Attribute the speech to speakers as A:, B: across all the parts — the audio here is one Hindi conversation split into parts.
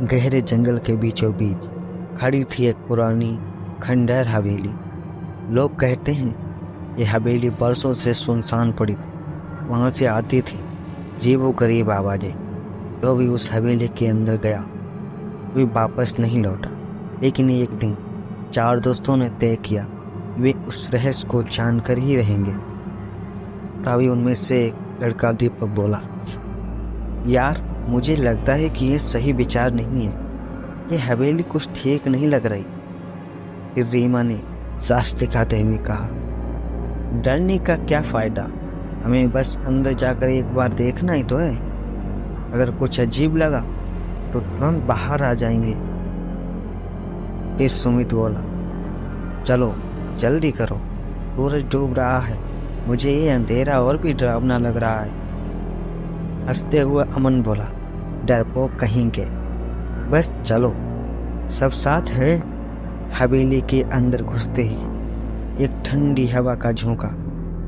A: गहरे जंगल के बीचों बीच खड़ी थी एक पुरानी खंडहर हवेली। लोग कहते हैं ये हवेली बरसों से सुनसान पड़ी थी। वहाँ से आती थी अजीबो गरीब आवाज़ें। जो भी उस हवेली के अंदर गया वे वापस नहीं लौटा। लेकिन एक दिन चार दोस्तों ने तय किया वे उस रहस्य को जानकर ही रहेंगे। तभी उनमें से एक लड़का दीपक बोला, यार मुझे लगता है कि ये सही विचार नहीं है। ये हवेली कुछ ठीक नहीं लग रही। फिर रीमा ने साहस दिखाते हुए कहा, डरने का क्या फायदा, हमें बस अंदर जाकर एक बार देखना ही तो है। अगर कुछ अजीब लगा तो तुरंत बाहर आ जाएंगे। फिर सुमित बोला, चलो जल्दी करो, सूरज डूब रहा है। मुझे ये अंधेरा और भी डरावना लग रहा है। हंसते हुए अमन बोला, डरपोक कहीं के, बस चलो। सब साथ है। हवेली के अंदर घुसते ही एक ठंडी हवा का झोंका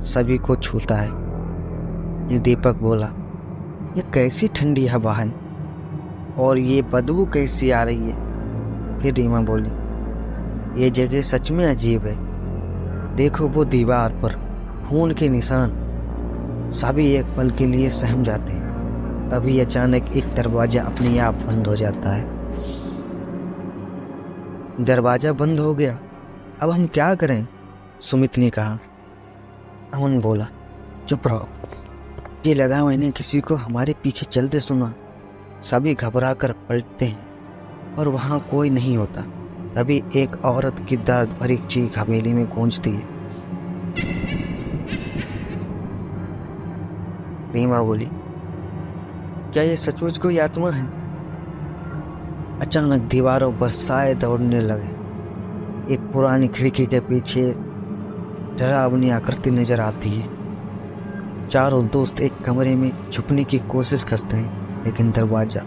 A: सभी को छूता है। ये दीपक बोला, ये कैसी ठंडी हवा है और ये बदबू कैसी आ रही है। फिर रीमा बोली, ये जगह सच में अजीब है। देखो वो दीवार पर खून के निशान। सभी एक पल के लिए सहम जाते हैं। तभी अचानक एक दरवाजा अपने आप बंद हो जाता है। दरवाजा बंद हो गया, अब हम क्या करें? सुमित ने कहा। अमन बोला, चुप रहो, ये लगा मैंने किसी को हमारे पीछे चलते सुना। सभी घबरा कर पलटते हैं और वहां कोई नहीं होता। तभी एक औरत की दर्द भरी चीख हवेली में गूंजती है। रीमा बोली, क्या ये सचमुच कोई आत्मा है? अचानक दीवारों पर साए दौड़ने लगे। एक पुरानी खिड़की के पीछे डरावनी आकृति नजर आती है। चारों दोस्त एक कमरे में छुपने की कोशिश करते हैं, लेकिन दरवाजा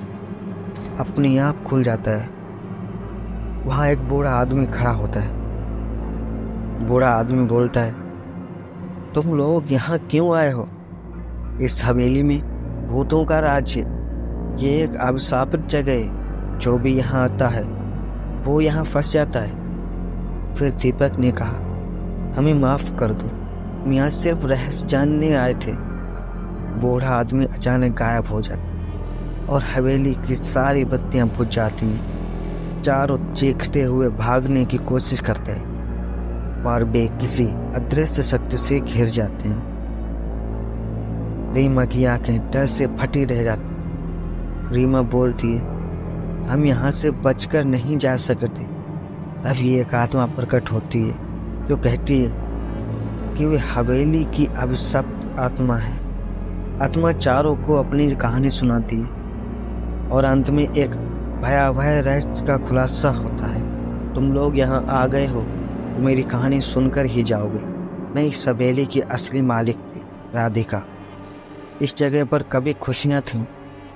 A: अपने आप खुल जाता है। वहां एक बूढ़ा आदमी खड़ा होता है। बूढ़ा आदमी बोलता है, तुम लोग यहाँ क्यों आए हो? इस हवेली में भूतों का राज है। ये एक अभिशापित जगह है। जो भी यहाँ आता है वो यहाँ फंस जाता है। फिर दीपक ने कहा, हमें माफ कर दो, हम यहाँ सिर्फ रहस्य जानने आए थे। बूढ़ा आदमी अचानक गायब हो जाता है और हवेली की सारी बत्तियां बुझ जाती हैं। चारों चीखते हुए भागने की कोशिश करते हैं पर वे किसी अदृश्य शक्ति से घिर जाते हैं। रीमा की आंखें डर से फटी रह जाती। रीमा बोलती है, हम यहाँ से बचकर नहीं जा सकते। तभी एक आत्मा प्रकट होती है जो कहती है कि वे हवेली की अभिशप्त आत्मा है। आत्मा चारों को अपनी कहानी सुनाती है और अंत में एक भयावह रहस्य का खुलासा होता है। तुम लोग यहाँ आ गए हो तो मेरी कहानी सुनकर ही जाओगे। मैं इस हवेली की असली मालिक थी, राधिका। इस जगह पर कभी खुशियाँ थीं,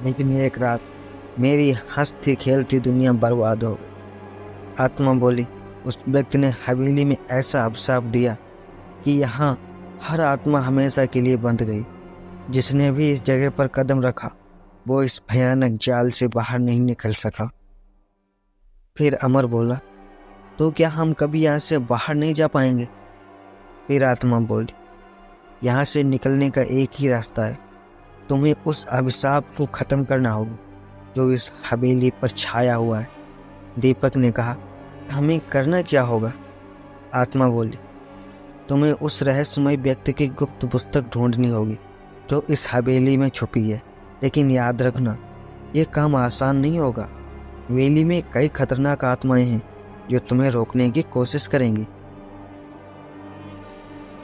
A: लेकिन एक रात मेरी हंसती खेलती दुनिया बर्बाद हो गई। आत्मा बोली, उस व्यक्ति ने हवेली में ऐसा अभिशाप दिया कि यहाँ हर आत्मा हमेशा के लिए बंध गई। जिसने भी इस जगह पर कदम रखा वो इस भयानक जाल से बाहर नहीं निकल सका। फिर अमर बोला, तो क्या हम कभी यहाँ से बाहर नहीं जा पाएंगे? फिर आत्मा बोली, यहाँ से निकलने का एक ही रास्ता है। तुम्हें उस अभिशाप को खत्म करना होगा जो इस हवेली पर छाया हुआ है। दीपक ने कहा, हमें करना क्या होगा? आत्मा बोली, तुम्हें उस रहस्यमय व्यक्ति की गुप्त पुस्तक ढूंढनी होगी जो इस हवेली में छुपी है। लेकिन याद रखना, ये काम आसान नहीं होगा। हवेली में कई खतरनाक आत्माएं हैं जो तुम्हें रोकने की कोशिश करेंगी।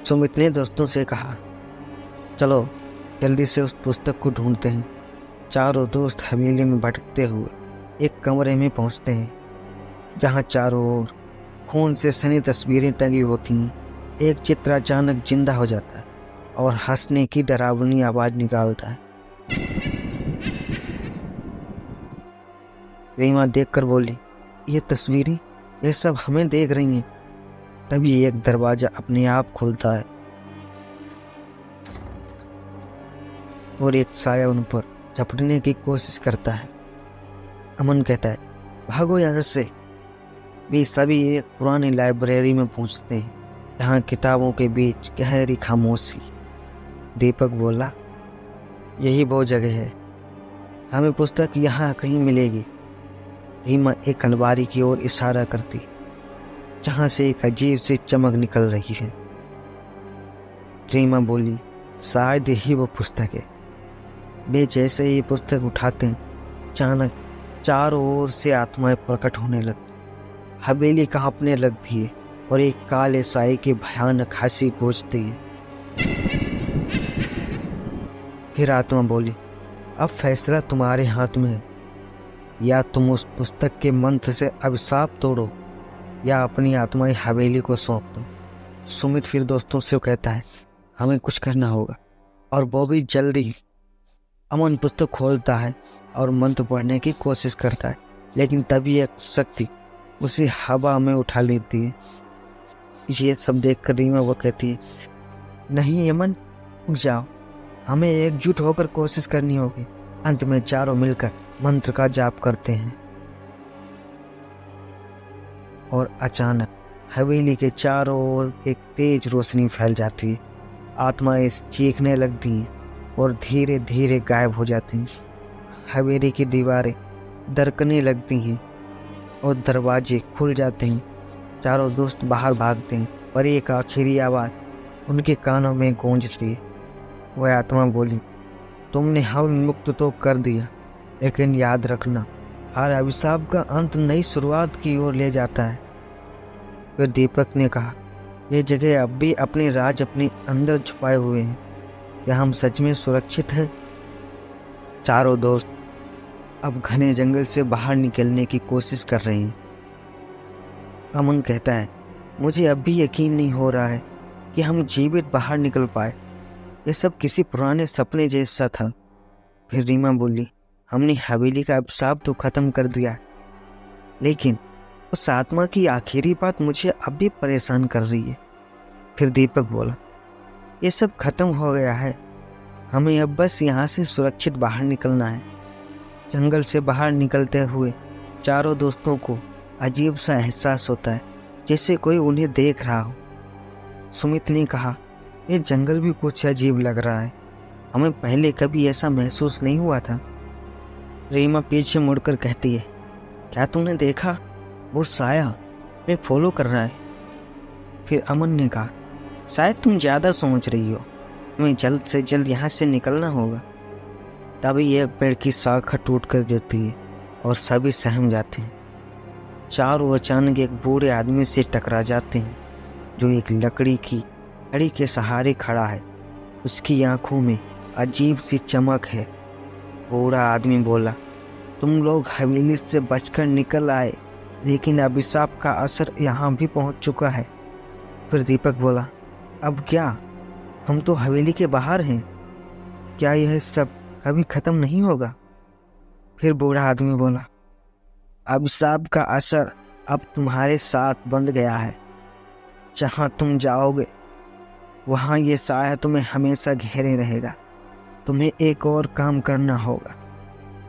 A: सुमित ने दोस्तों से कहा, चलो जल्दी से उस पुस्तक को ढूंढते हैं। चारों दोस्त हवेली में भटकते हुए एक कमरे में पहुंचते हैं जहां चारों ओर खून से सनी तस्वीरें टंगी होती हैं। एक चित्र अचानक जिंदा हो जाता है और हंसने की डरावनी आवाज निकालता है। रीमा देखकर बोली, ये तस्वीरें, ये सब हमें देख रही हैं। तभी एक दरवाजा अपने आप खुलता है और एक साया उन पर झपटने की कोशिश करता है। अमन कहता है, भागो यहाँ से। वे सभी एक पुरानी लाइब्रेरी में पहुँचते हैं जहाँ किताबों के बीच गहरी खामोशी। दीपक बोला, यही वो जगह है, हमें पुस्तक यहाँ कहीं मिलेगी। रीमा एक अलमारी की ओर इशारा करती जहाँ से एक अजीब सी चमक निकल रही है। रीमा बोली, शायद यही वो पुस्तक है। वे जैसे ही पुस्तक उठाते हैं, अचानक चारों ओर से आत्माएं प्रकट होने लगती। हवेली कांपने लगती है और एक काले साए की भयानक हंसी गूंजती है। फिर आत्मा बोली, अब फैसला तुम्हारे हाथ में है, या तुम उस पुस्तक के मंत्र से अभिशाप तोड़ो या अपनी आत्माएं हवेली को सौंप दो। सुमित फिर दोस्तों से कहता है, हमें कुछ करना होगा, और वो भी जल्दी। अमन पुस्तक खोलता है और मंत्र पढ़ने की कोशिश करता है, लेकिन तभी एक शक्ति उसे हवा में उठा लेती है। ये सब देखकर रीमा वो कहती है, नहीं अमन, रुक जाओ, हमें एकजुट होकर कोशिश करनी होगी। अंत में चारों मिलकर मंत्र का जाप करते हैं और अचानक हवेली के चारों ओर एक तेज रोशनी फैल जाती है। आत्माएं चीखने लगती हैं और धीरे धीरे गायब हो जाती हैं। हवेली की दीवारें दरकने लगती हैं और दरवाजे खुल जाते हैं। चारों दोस्त बाहर भागते हैं और एक आखिरी आवाज़ उनके कानों में गूंजती है। वह आत्मा बोली, तुमने हम मुक्त तो कर दिया, लेकिन याद रखना, हर अभिशाप का अंत नई शुरुआत की ओर ले जाता है। फिर दीपक ने कहा, यह जगह अब भी अपने राज अपने अंदर छुपाए हुए हैं। क्या हम सच में सुरक्षित हैं? चारों दोस्त अब घने जंगल से बाहर निकलने की कोशिश कर रहे हैं। अमन कहता है, मुझे अब भी यकीन नहीं हो रहा है कि हम जीवित बाहर निकल पाए। यह सब किसी पुराने सपने जैसा था। फिर रीमा बोली, हमने हवेली का अभिशाप तो खत्म कर दिया, लेकिन उस आत्मा की आखिरी बात मुझे अब भी परेशान कर रही है। फिर दीपक बोला, ये सब खत्म हो गया है, हमें अब बस यहाँ से सुरक्षित बाहर निकलना है। जंगल से बाहर निकलते हुए चारों दोस्तों को अजीब सा एहसास होता है, जैसे कोई उन्हें देख रहा हो। सुमित ने कहा, ये जंगल भी कुछ अजीब लग रहा है, हमें पहले कभी ऐसा महसूस नहीं हुआ था। रीमा पीछे मुड़कर कहती है, क्या तुमने देखा? वो साया मैं फॉलो कर रहा है। फिर अमन ने कहा, शायद तुम ज़्यादा सोच रही हो, हमें जल्द से जल्द यहाँ से निकलना होगा। तभी एक पेड़ की शाखा टूट कर गिरती है और सभी सहम जाते हैं। चारों अचानक एक बूढ़े आदमी से टकरा जाते हैं जो एक लकड़ी की छड़ी के सहारे खड़ा है। उसकी आंखों में अजीब सी चमक है। बूढ़ा आदमी बोला, तुम लोग हवेली से बचकर निकल आए, लेकिन अभिशाप का असर यहाँ भी पहुँच चुका है। फिर दीपक बोला, अब क्या? हम तो हवेली के बाहर हैं, क्या यह सब कभी खत्म नहीं होगा? फिर बूढ़ा आदमी बोला, अभिशाप का असर अब तुम्हारे साथ बंध गया है। जहाँ तुम जाओगे वहाँ ये साया तुम्हें हमेशा घेरे रहेगा। तुम्हें एक और काम करना होगा,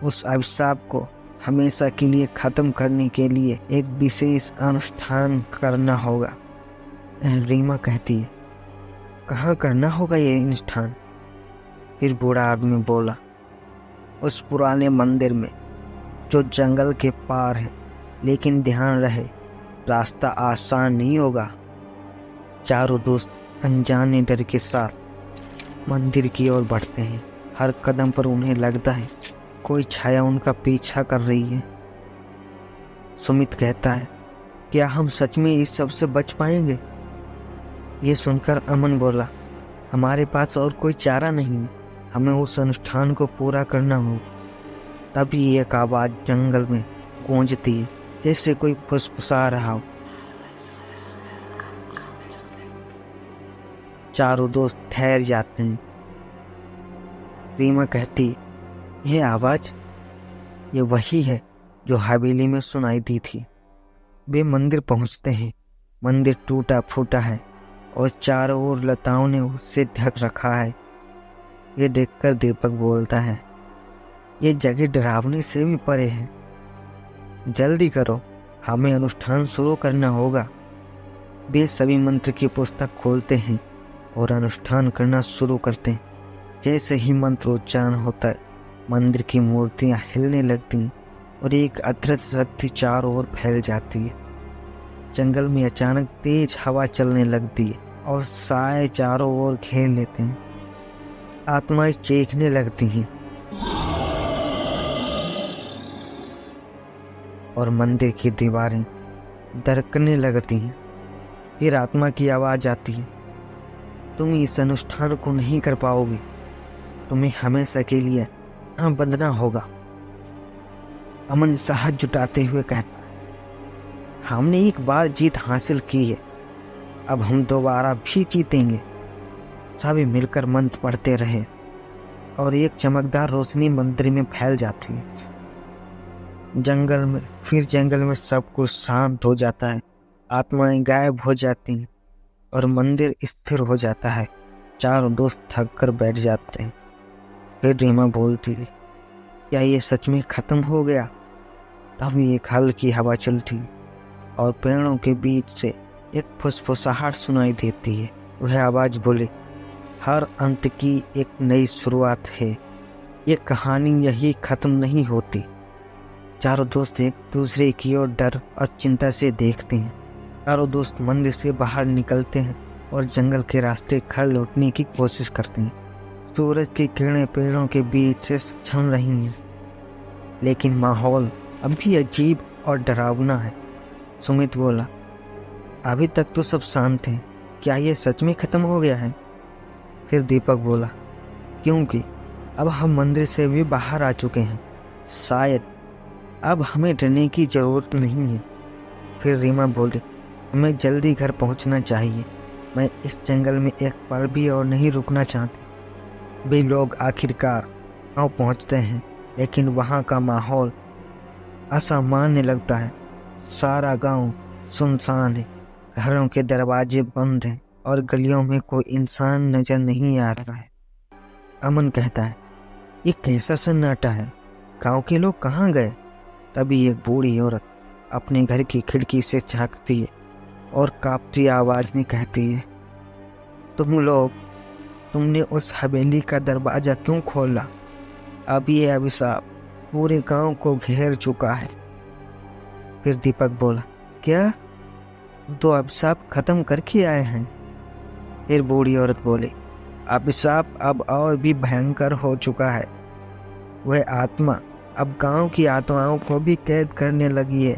A: उस अभिशाप को हमेशा के लिए ख़त्म करने के लिए एक विशेष अनुष्ठान करना होगा। रीमा कहती है, कहाँ करना होगा ये अनुष्ठान? फिर बूढ़ा आदमी बोला, उस पुराने मंदिर में जो जंगल के पार है, लेकिन ध्यान रहे रास्ता आसान नहीं होगा। चारों दोस्त अनजाने डर के साथ मंदिर की ओर बढ़ते हैं। हर कदम पर उन्हें लगता है कोई छाया उनका पीछा कर रही है। सुमित कहता है, क्या हम सच में इस सब से बच पाएंगे? ये सुनकर अमन बोला, हमारे पास और कोई चारा नहीं है, हमें उस अनुष्ठान को पूरा करना होगा। तभी एक आवाज़ जंगल में गूंजती है, जैसे कोई फुसफुसा रहा हो। चारों दोस्त ठहर जाते हैं। रीमा कहती है, यह आवाज़, ये वही है जो हवेली में सुनाई दी थी। वे मंदिर पहुंचते हैं। मंदिर टूटा फूटा है और चारों ओर लताओं ने उससे ढक रखा है। ये देखकर दीपक बोलता है, ये जगह डरावनी से भी परे है। जल्दी करो, हमें अनुष्ठान शुरू करना होगा। वे सभी मंत्र की पुस्तक खोलते हैं और अनुष्ठान करना शुरू करते हैं। जैसे ही मंत्र उच्चारण होता है, मंदिर की मूर्तियां हिलने लगती हैं और एक अदृश्य शक्ति चारों ओर फैल जाती है। जंगल में अचानक तेज हवा चलने लगती है और साए चारों ओर घेर लेते हैं। आत्माएं चीखने लगती हैं और मंदिर की दीवारें दरकने लगती हैं। फिर आत्मा की आवाज आती है, तुम इस अनुष्ठान को नहीं कर पाओगे, तुम्हें हमेशा के लिए यहाँ बंधना होगा। अमन साहस जुटाते हुए कहता है, हमने एक बार जीत हासिल की है, अब हम दोबारा भी जीतेंगे। सभी मिलकर मंत्र पढ़ते रहे और एक चमकदार रोशनी मंदिर में फैल जाती है। जंगल में सब कुछ शांत हो जाता है। आत्माएं गायब हो जाती हैं और मंदिर स्थिर हो जाता है। चारों दोस्त थक कर बैठ जाते हैं। फिर रीमा बोलती है, क्या ये सच में खत्म हो गया? तभी एक हल्की हवा चलती है और पेड़ों के बीच से एक फुसफुसाहट सुनाई देती है। वह आवाज बोले, हर अंत की एक नई शुरुआत है, ये कहानी यही खत्म नहीं होती। चारों दोस्त एक दूसरे की ओर डर और चिंता से देखते हैं। चारों दोस्त मंदिर से बाहर निकलते हैं और जंगल के रास्ते घर लौटने की कोशिश करते हैं। सूरज की किरणें पेड़ों के बीच से छन रही हैं, लेकिन माहौल अब भी अजीब और डरावना है। सुमित बोला, अभी तक तो सब शांत हैं, क्या ये सच में खत्म हो गया है? फिर दीपक बोला, क्योंकि अब हम मंदिर से भी बाहर आ चुके हैं, शायद अब हमें डरने की जरूरत नहीं है। फिर रीमा बोली, हमें जल्दी घर पहुंचना चाहिए, मैं इस जंगल में एक पल भी और नहीं रुकना चाहती। वे लोग आखिरकार गाँव पहुंचते हैं, लेकिन वहाँ का माहौल असामान्य लगता है। सारा गांव सुनसान है, घरों के दरवाजे बंद हैं और गलियों में कोई इंसान नजर नहीं आ रहा है। अमन कहता है, ये कैसा सन्नाटा है, गांव के लोग कहाँ गए? तभी एक बूढ़ी औरत अपने घर की खिड़की से झांकती है और कांपती आवाज में कहती है, तुमने उस हवेली का दरवाजा क्यों खोला? अब ये अभिशाप पूरे गांव को घेर चुका है। फिर दीपक बोला, क्या? तो अभिशाप खत्म करके आए हैं? फिर बूढ़ी औरत बोली, अभिशाप अब और भी भयंकर हो चुका है। वह आत्मा अब गांव की आत्माओं को भी कैद करने लगी है।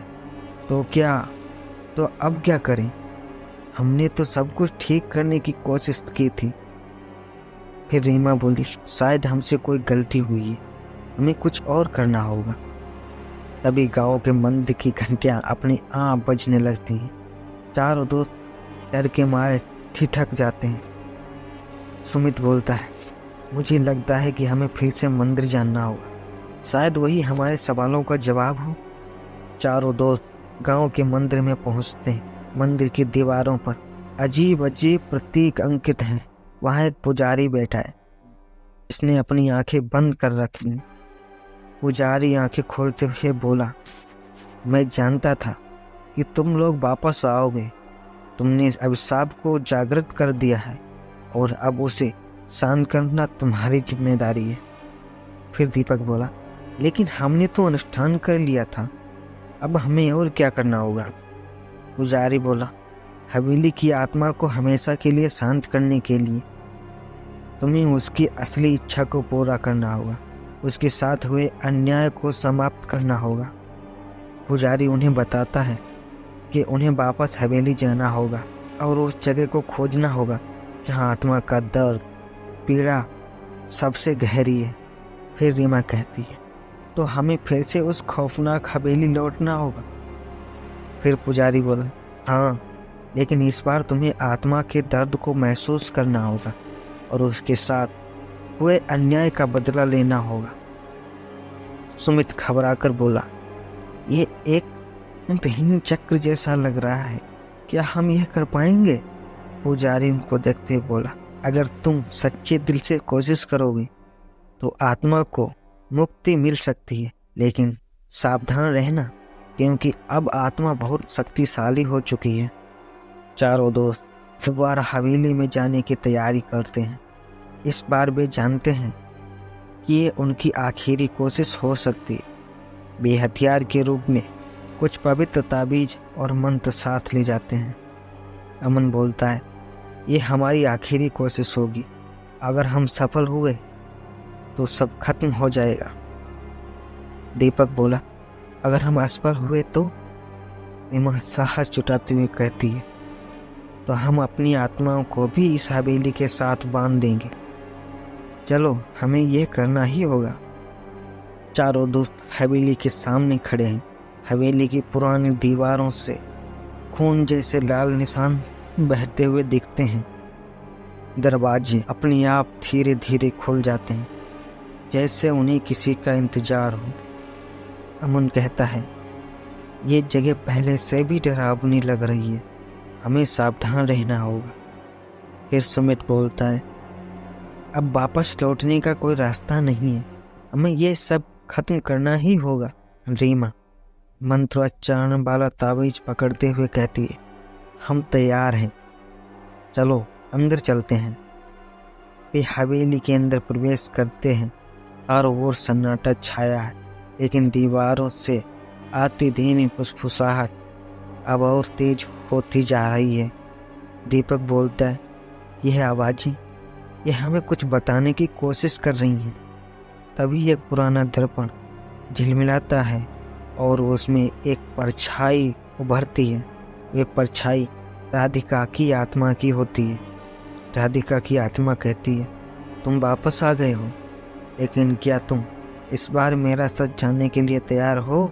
A: तो अब क्या करें? हमने तो सब कुछ ठीक करने की कोशिश की थी। फिर रीमा बोली, शायद हमसे कोई गलती हुई है, हमें कुछ और करना होगा। तभी गांव के मंदिर की घंटियां अपनी आप बजने लगती हैं। चारों दोस्त डर के मारे ठिठक जाते हैं। सुमित बोलता है, मुझे लगता है कि हमें फिर से मंदिर जाना होगा, शायद वही हमारे सवालों का जवाब हो। चारों दोस्त गांव के मंदिर में पहुंचते हैं। मंदिर की दीवारों पर अजीब अजीब प्रतीक अंकित हैं। वहाँ एक पुजारी बैठा है, जिसने अपनी आंखें बंद कर रखी हैं। पुजारी आंखें खोलते हुए बोला, मैं जानता था कि तुम लोग वापस आओगे। तुमने इस अभिशाप को जागृत कर दिया है और अब उसे शांत करना तुम्हारी जिम्मेदारी है। फिर दीपक बोला, लेकिन हमने तो अनुष्ठान कर लिया था, अब हमें और क्या करना होगा? पुजारी बोला, हवेली की आत्मा को हमेशा के लिए शांत करने के लिए तुम्हें उसकी असली इच्छा को पूरा करना होगा, उसके साथ हुए अन्याय को समाप्त करना होगा। पुजारी उन्हें बताता है कि उन्हें वापस हवेली जाना होगा और उस जगह को खोजना होगा जहां आत्मा का दर्द, पीड़ा सबसे गहरी है। फिर रीमा कहती है, तो हमें फिर से उस खौफनाक हवेली लौटना होगा। फिर पुजारी बोला, हाँ, लेकिन इस बार तुम्हें आत्मा के दर्द को महसूस करना होगा और उसके साथ हुए अन्याय का बदला लेना होगा। सुमित घबराकर बोला, ये एक अंतहीन चक्र जैसा लग रहा है, क्या हम यह कर पाएंगे? पुजारी उनको देखते बोला, अगर तुम सच्चे दिल से कोशिश करोगे तो आत्मा को मुक्ति मिल सकती है, लेकिन सावधान रहना, क्योंकि अब आत्मा बहुत शक्तिशाली हो चुकी है। चारों दोस्त दोबारा हवेली में जाने की तैयारी करते हैं। इस बार वे जानते हैं कि ये उनकी आखिरी कोशिश हो सकती है। बेहथियार के रूप में कुछ पवित्र ताबीज और मंत्र साथ ले जाते हैं। अमन बोलता है, ये हमारी आखिरी कोशिश होगी। अगर हम सफल हुए तो सब खत्म हो जाएगा। दीपक बोला, अगर हम असफल हुए तो? रीमा साहस जुटाते हुए कहती है, तो हम अपनी आत्माओं को भी इस हवेली के साथ बांध देंगे। चलो, हमें यह करना ही होगा। चारों दोस्त हवेली के सामने खड़े हैं। हवेली की पुरानी दीवारों से खून जैसे लाल निशान बहते हुए दिखते हैं। दरवाजे अपने आप धीरे धीरे खुल जाते हैं, जैसे उन्हें किसी का इंतजार हो। अमन कहता है, ये जगह पहले से भी डरावनी लग रही है, हमें सावधान रहना होगा। फिर सुमित बोलता है, अब वापस लौटने का कोई रास्ता नहीं है, हमें ये सब खत्म करना ही होगा। रीमा मंत्रोच्चारण वाला ताबीज पकड़ते हुए कहती है, हम तैयार हैं, चलो अंदर चलते हैं। वे हवेली के अंदर प्रवेश करते हैं। चारों ओर सन्नाटा छाया है, लेकिन दीवारों से आती धीमी फुसफुसाहट अब और तेज होती जा रही है। दीपक बोलता है, यह आवाज़ें ये हमें कुछ बताने की कोशिश कर रही हैं। तभी एक पुराना दर्पण झिलमिलाता है और उसमें एक परछाई उभरती है। वे परछाई राधिका की आत्मा की होती है। राधिका की आत्मा कहती है, तुम वापस आ गए हो, लेकिन क्या तुम इस बार मेरा सच जानने के लिए तैयार हो?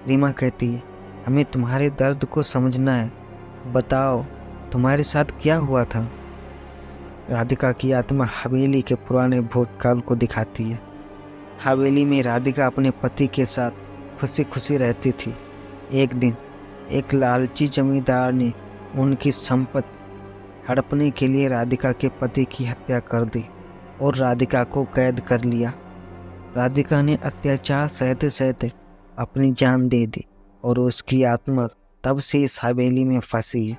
A: रीमा कहती है, हमें तुम्हारे दर्द को समझना है, बताओ तुम्हारे साथ क्या हुआ था। राधिका की आत्मा हवेली के पुराने भूतकाल को दिखाती है। हवेली में राधिका अपने पति के साथ खुशी खुशी रहती थी। एक दिन एक लालची जमींदार ने उनकी संपत्ति हड़पने के लिए राधिका के पति की हत्या कर दी और राधिका को कैद कर लिया। राधिका ने अत्याचार सहते सहते अपनी जान दे दी और उसकी आत्मा तब से इस हवेली में फंसी है।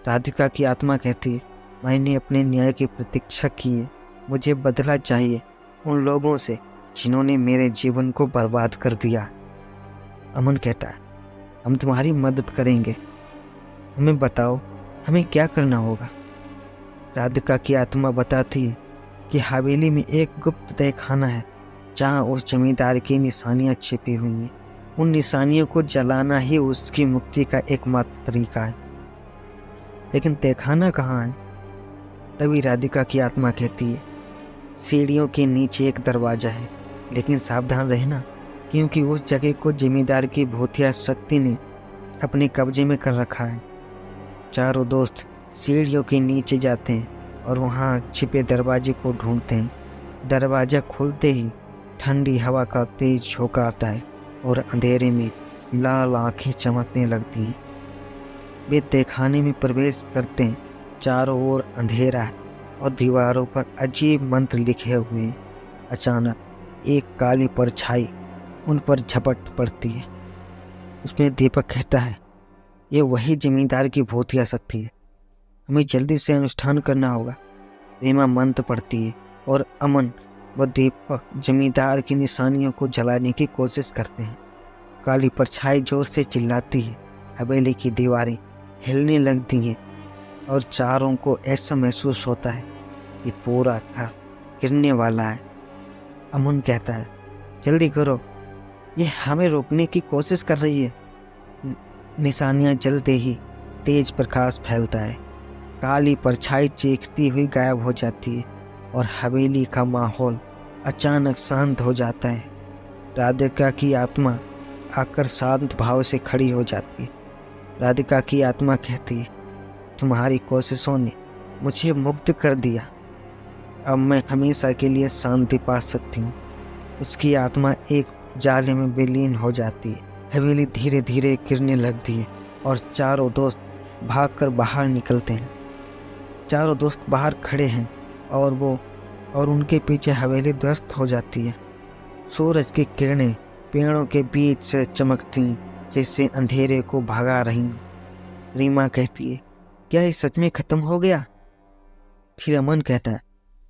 A: राधिका की आत्मा कहती है, मैंने अपने न्याय की प्रतीक्षा की है, मुझे बदला चाहिए उन लोगों से जिन्होंने मेरे जीवन को बर्बाद कर दिया। अमन कहता है, हम तुम्हारी मदद करेंगे, हमें बताओ हमें क्या करना होगा। राधिका की आत्मा बताती है कि हवेली में एक गुप्त तहखाना है, जहाँ उस जमींदार की निशानियाँ छिपी हुई हैं। उन निशानियों को जलाना ही उसकी मुक्ति का एकमात्र तरीका है। लेकिन तहखाना कहाँ है? तभी राधिका की आत्मा कहती है, सीढ़ियों के नीचे एक दरवाजा है, लेकिन सावधान रहना, क्योंकि उस जगह को जमींदार की भूतिया शक्ति ने अपने कब्जे में कर रखा है। चारों दोस्त सीढ़ियों के नीचे जाते हैं और वहाँ छिपे दरवाजे को ढूंढते हैं। दरवाज़ा खुलते ही ठंडी हवा का तेज झोंका आता है और अंधेरे में लाल आंखें चमकने लगती हैं। वे तहखाने में प्रवेश करते हैं। चारों ओर अंधेरा है और दीवारों पर अजीब मंत्र लिखे हुए हैं। अचानक एक काली परछाई उन पर झपट पड़ती है। उसमें दीपक कहता है, ये वही जमींदार की भूतिया शक्ति है, हमें जल्दी से अनुष्ठान करना होगा। रीमा मंत्र पढ़ती है और अमन व दीपक जमींदार की निशानियों को जलाने की कोशिश करते हैं। काली परछाई जोर से चिल्लाती है, हवेली की दीवारें हिलने लगती हैं और चारों को ऐसा महसूस होता है कि पूरा घर गिरने वाला है। अमन कहता है, जल्दी करो, ये हमें रोकने की कोशिश कर रही है। निशानियां जलते ही तेज प्रकाश फैलता है। काली परछाई चीखती हुई गायब हो जाती है और हवेली का माहौल अचानक शांत हो जाता है। राधिका की आत्मा आकर शांत भाव से खड़ी हो जाती है। राधिका की आत्मा कहती है, तुम्हारी कोशिशों ने मुझे मुक्त कर दिया, अब मैं हमेशा के लिए शांति पा सकती हूँ। उसकी आत्मा एक जाले में विलीन हो जाती है। हवेली धीरे धीरे गिरने लगती है और चारों दोस्त भागकर बाहर निकलते हैं। चारों दोस्त बाहर खड़े हैं और उनके पीछे हवेली ध्वस्त हो जाती है। सूरज की किरणें पेड़ों के बीच से चमकती जैसे अंधेरे को भगा रही। रीमा कहती है, क्या ये सच में खत्म हो गया? फिर अमन कहता है,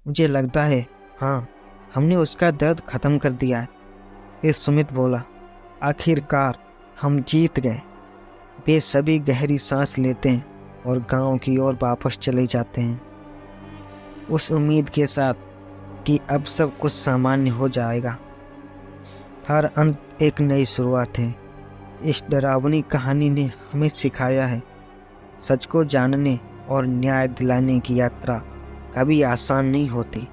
A: मुझे लगता है हाँ, हमने उसका दर्द खत्म कर दिया है। फिर सुमित बोला, आखिरकार हम जीत गए। वे सभी गहरी सांस लेते हैं और गांव की ओर वापस चले जाते हैं, उस उम्मीद के साथ कि अब सब कुछ सामान्य हो जाएगा। हर अंत एक नई शुरुआत है। इस डरावनी कहानी ने हमें सिखाया है, सच को जानने और न्याय दिलाने की यात्रा कभी आसान नहीं होती।